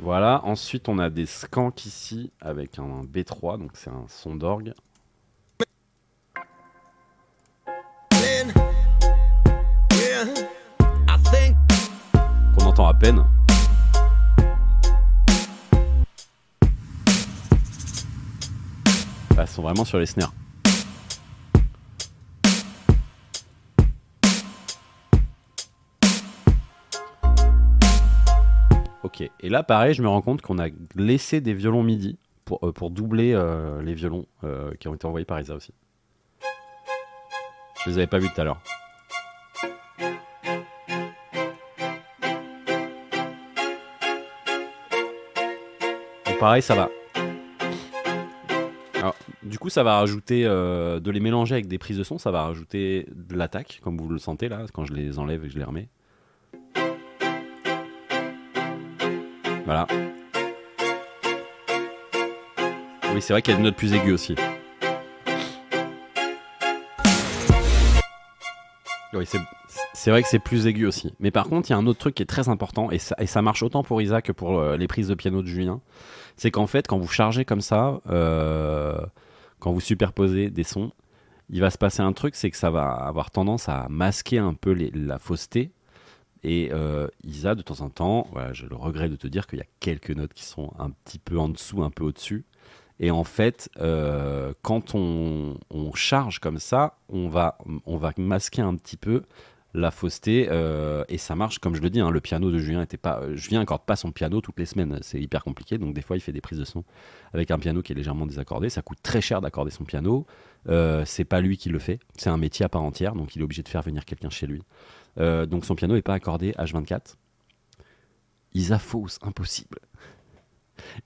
Voilà, ensuite on a des skanks ici avec un B3, donc c'est un son d'orgue. Qu'on entend à peine. Bah, ils sont vraiment sur les snares. Ok, et là pareil, je me rends compte qu'on a laissé des violons MIDI pour doubler les violons qui ont été envoyés par Isa aussi. Je les avais pas vus tout à l'heure. Donc pareil, ça va. Alors, du coup, ça va rajouter de les mélanger avec des prises de son, ça va rajouter de l'attaque, comme vous le sentez là, quand je les enlève et que je les remets. Voilà. Oui, c'est vrai qu'il y a des notes plus aiguës aussi. Oui, c'est vrai que c'est plus aigu aussi. Mais par contre, il y a un autre truc qui est très important, et ça marche autant pour Isa que pour les prises de piano de Julien. C'est qu'en fait, quand vous chargez comme ça, quand vous superposez des sons, il va se passer un truc, c'est que ça va avoir tendance à masquer un peu la fausseté. Et Isa, de temps en temps, voilà, j'ai le regret de te dire qu'il y a quelques notes qui sont un petit peu en dessous, un peu au-dessus. Et en fait, quand on charge comme ça, on va masquer un petit peu la fausseté. Et ça marche, comme je le dis, hein, le piano de Julien était pas... Julien n'accorde pas son piano toutes les semaines, c'est hyper compliqué. Donc des fois, il fait des prises de son avec un piano qui est légèrement désaccordé. Ça coûte très cher d'accorder son piano. C'est pas lui qui le fait, c'est un métier à part entière. Donc il est obligé de faire venir quelqu'un chez lui. Donc son piano n'est pas accordé H24. Isa fausse, impossible.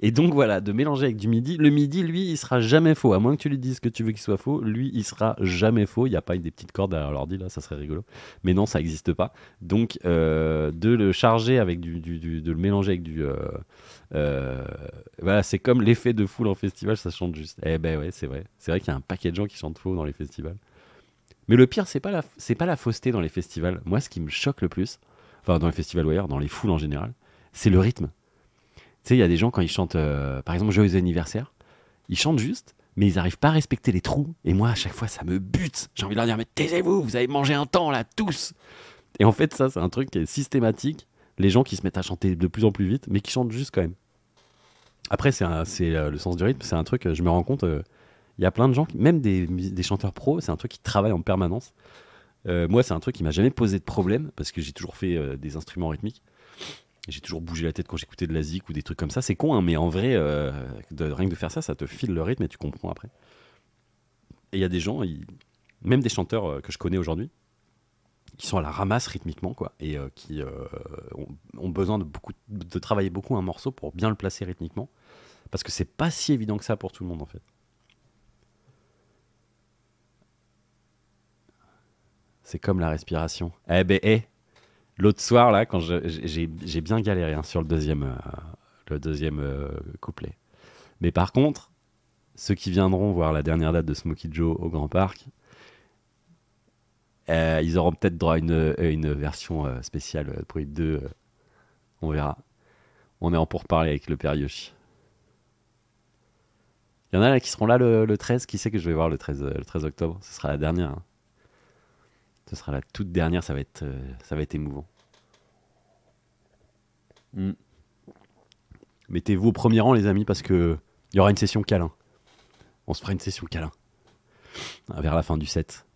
Et donc voilà, de mélanger avec du MIDI. Le MIDI, lui, il sera jamais faux. À moins que tu lui dises que tu veux qu'il soit faux, lui, il sera jamais faux. Il n'y a pas des petites cordes derrière l'ordi, là, ça serait rigolo. Mais non, ça n'existe pas. Donc, de le charger avec de le mélanger avec voilà, c'est comme l'effet de foule en festival, ça chante juste. Eh ben ouais, c'est vrai. C'est vrai qu'il y a un paquet de gens qui chantent faux dans les festivals. Mais le pire, c'est pas la fausseté dans les festivals. Moi, ce qui me choque le plus, enfin, dans les festivals ou ailleurs, dans les foules en général, c'est le rythme. Tu sais, il y a des gens quand ils chantent, par exemple, Joyeux anniversaire, ils chantent juste, mais ils n'arrivent pas à respecter les trous. Et moi, à chaque fois, ça me bute. J'ai envie de leur dire, mais taisez-vous, vous avez mangé un temps là, tous. Et en fait, ça, c'est un truc qui est systématique. Les gens qui se mettent à chanter de plus en plus vite, mais qui chantent juste quand même. Après, c'est le sens du rythme, c'est un truc, je me rends compte, il y a plein de gens, même des chanteurs pros, c'est un truc qui travaille en permanence. Moi, c'est un truc qui m'a jamais posé de problème, parce que j'ai toujours fait des instruments rythmiques. J'ai toujours bougé la tête quand j'écoutais de la zik ou des trucs comme ça. C'est con, hein, mais en vrai, rien que de faire ça, ça te file le rythme et tu comprends après. Et il y a des gens, même des chanteurs que je connais aujourd'hui, qui sont à la ramasse rythmiquement, quoi, et qui ont besoin de travailler beaucoup un morceau pour bien le placer rythmiquement. Parce que c'est pas si évident que ça pour tout le monde, en fait. C'est comme la respiration. Eh ben, l'autre soir, là, quand j'ai bien galéré hein, sur le deuxième couplet. Mais par contre, ceux qui viendront voir la dernière date de Smokey Joe au Grand Parc, ils auront peut-être droit à une version spéciale pour les deux. On verra. On est en pourparlers avec le père Yoshi. Il y en a là qui seront là le 13. Qui sait que je vais voir le 13 octobre? Ce sera la dernière. Hein. Ce sera la toute dernière. Ça va être émouvant. Mm. Mettez-vous au premier rang, les amis, parce que il y aura une session câlin. On se fera une session câlin vers la fin du set.